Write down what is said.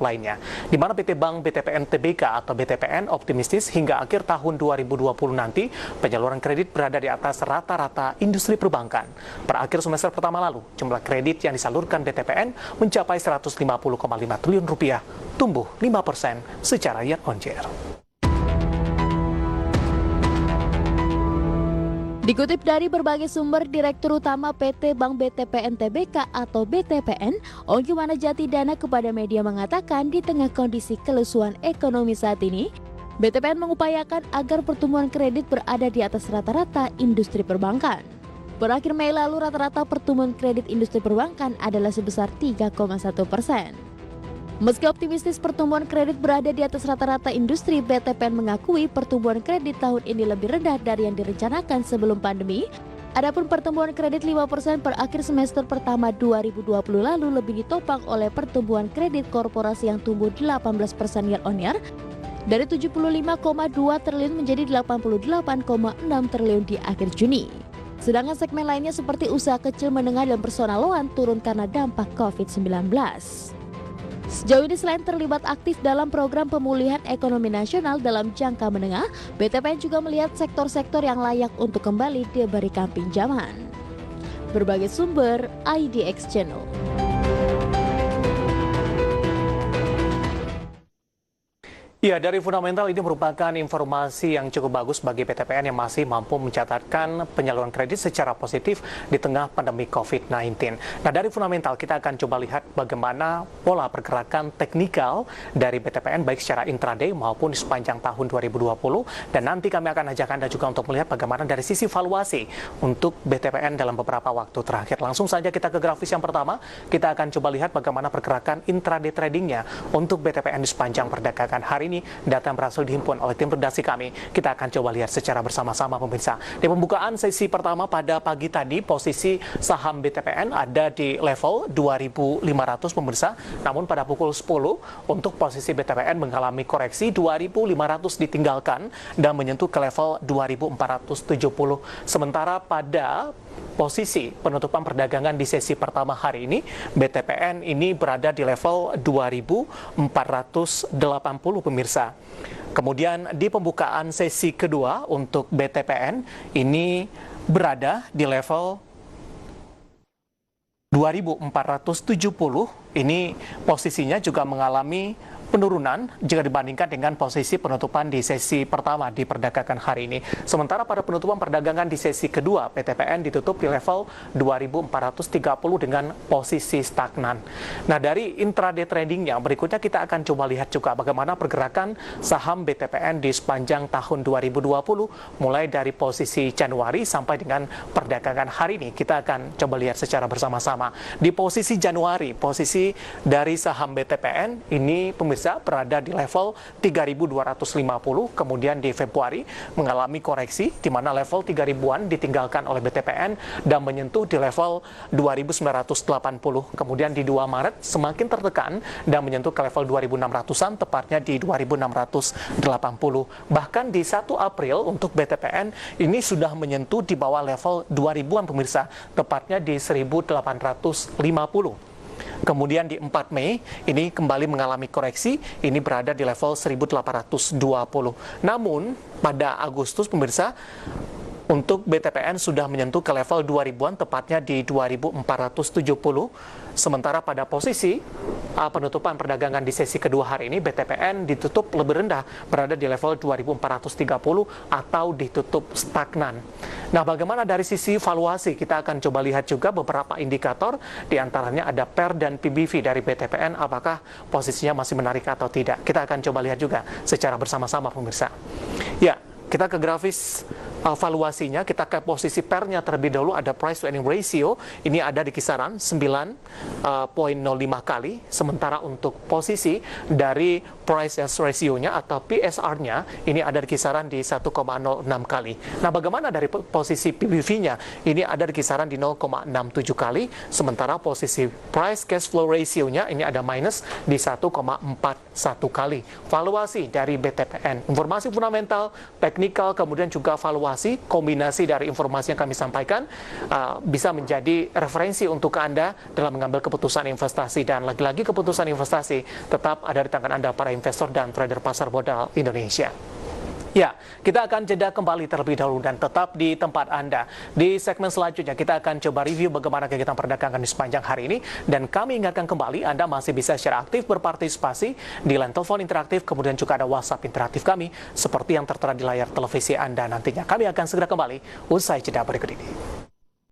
lainnya, di mana PT Bank BTPN Tbk atau BTPN optimistis hingga akhir tahun 2020 nanti penyaluran kredit berada di atas rata-rata industri perbankan. Per akhir semester pertama lalu, jumlah kredit yang disalurkan BTPN mencapai 150,5 triliun rupiah, tumbuh 5% secara year on year. Dikutip dari berbagai sumber, Direktur Utama PT Bank BTPN Tbk atau BTPN, Ongki Manajati Dana kepada media mengatakan di tengah kondisi kelesuan ekonomi saat ini, BTPN mengupayakan agar pertumbuhan kredit berada di atas rata-rata industri perbankan. Berakhir Mei lalu, rata-rata pertumbuhan kredit industri perbankan adalah sebesar 3,1%. Meski optimistis pertumbuhan kredit berada di atas rata-rata industri, BTPN mengakui pertumbuhan kredit tahun ini lebih rendah dari yang direncanakan sebelum pandemi. Adapun pertumbuhan kredit 5% per akhir semester pertama 2020 lalu lebih ditopang oleh pertumbuhan kredit korporasi yang tumbuh 18% year on year dari 75,2 triliun menjadi 88,6 triliun di akhir Juni. Sedangkan segmen lainnya seperti usaha kecil menengah dan perseroan turun karena dampak COVID-19. Sejauh ini selain terlibat aktif dalam program pemulihan ekonomi nasional dalam jangka menengah, BTPN juga melihat sektor-sektor yang layak untuk kembali diberikan pinjaman. Berbagai sumber, IDX Channel. Ya, dari fundamental ini merupakan informasi yang cukup bagus bagi BTPN yang masih mampu mencatatkan penyaluran kredit secara positif di tengah pandemi COVID-19. Nah, dari fundamental kita akan coba lihat bagaimana pola pergerakan teknikal dari BTPN baik secara intraday maupun di sepanjang tahun 2020. Dan nanti kami akan ajak Anda juga untuk melihat bagaimana dari sisi valuasi untuk BTPN dalam beberapa waktu terakhir. Langsung saja kita ke grafis yang pertama. Kita akan coba lihat bagaimana pergerakan intraday tradingnya untuk BTPN di sepanjang perdagangan hari ini. Data yang berhasil dihimpun oleh tim redaksi kami. Kita akan coba lihat secara bersama-sama pemirsa. Di pembukaan sesi pertama pada pagi tadi, posisi saham BTPN ada di level 2.500 pemirsa. Namun pada pukul 10 untuk posisi BTPN mengalami koreksi 2.500 ditinggalkan dan menyentuh ke level 2.470. Sementara pada posisi penutupan perdagangan di sesi pertama hari ini, BTPN ini berada di level 2.480 pemirsa. Kemudian di pembukaan sesi kedua untuk BTPN ini berada di level 2.470. Ini posisinya juga mengalami penurunan jika dibandingkan dengan posisi penutupan di sesi pertama di perdagangan hari ini. Sementara pada penutupan perdagangan di sesi kedua, BTPN ditutup di level 2.430 dengan posisi stagnan. Nah, dari intraday tradingnya berikutnya kita akan coba lihat juga bagaimana pergerakan saham BTPN di sepanjang tahun 2020 mulai dari posisi Januari sampai dengan perdagangan hari ini. Kita akan coba lihat secara bersama-sama. Di posisi Januari, posisi dari saham BTPN ini pemirsa berada di level 3.250, kemudian di Februari mengalami koreksi di mana level 3.000-an ditinggalkan oleh BTPN dan menyentuh di level 2.980. Kemudian di 2 Maret semakin tertekan dan menyentuh ke level 2.600-an, tepatnya di 2.680. Bahkan di 1 April untuk BTPN ini sudah menyentuh di bawah level 2.000-an pemirsa, tepatnya di 1.850. Kemudian di 4 Mei ini kembali mengalami koreksi, ini berada di level 1820. Namun pada Agustus pemirsa, untuk BTPN sudah menyentuh ke level 2000-an, tepatnya di 2470. Sementara pada posisi penutupan perdagangan di sesi kedua hari ini, BTPN ditutup lebih rendah, berada di level 2430 atau ditutup stagnan. Nah, bagaimana dari sisi valuasi? Kita akan coba lihat juga beberapa indikator, diantaranya ada PER dan PBV dari BTPN, apakah posisinya masih menarik atau tidak. Kita akan coba lihat juga secara bersama-sama pemirsa. Ya, kita ke grafis valuasinya, kita ke posisi PER-nya terlebih dahulu. Ada price to earning ratio, ini ada di kisaran 9,05 kali, sementara untuk posisi dari price ratio-nya atau PSR-nya ini ada di kisaran di 1,06 kali. Nah, bagaimana dari posisi PBV-nya? Ini ada di kisaran di 0,67 kali, sementara posisi price cash flow ratio-nya ini ada minus di 1,41 kali. Valuasi dari BTPN, informasi fundamental, teknikal, kemudian juga valuasi informasi, kombinasi dari informasi yang kami sampaikan bisa menjadi referensi untuk Anda dalam mengambil keputusan investasi. Dan lagi-lagi keputusan investasi tetap ada di tangan Anda, para investor dan trader pasar modal Indonesia. Ya, kita akan jeda kembali terlebih dahulu dan tetap di tempat Anda. Di segmen selanjutnya kita akan coba review bagaimana kegiatan perdagangan di sepanjang hari ini. Dan kami ingatkan kembali, Anda masih bisa secara aktif berpartisipasi di line telepon interaktif, kemudian juga ada WhatsApp interaktif kami, seperti yang tertera di layar televisi Anda nantinya. Kami akan segera kembali usai jeda berikut ini.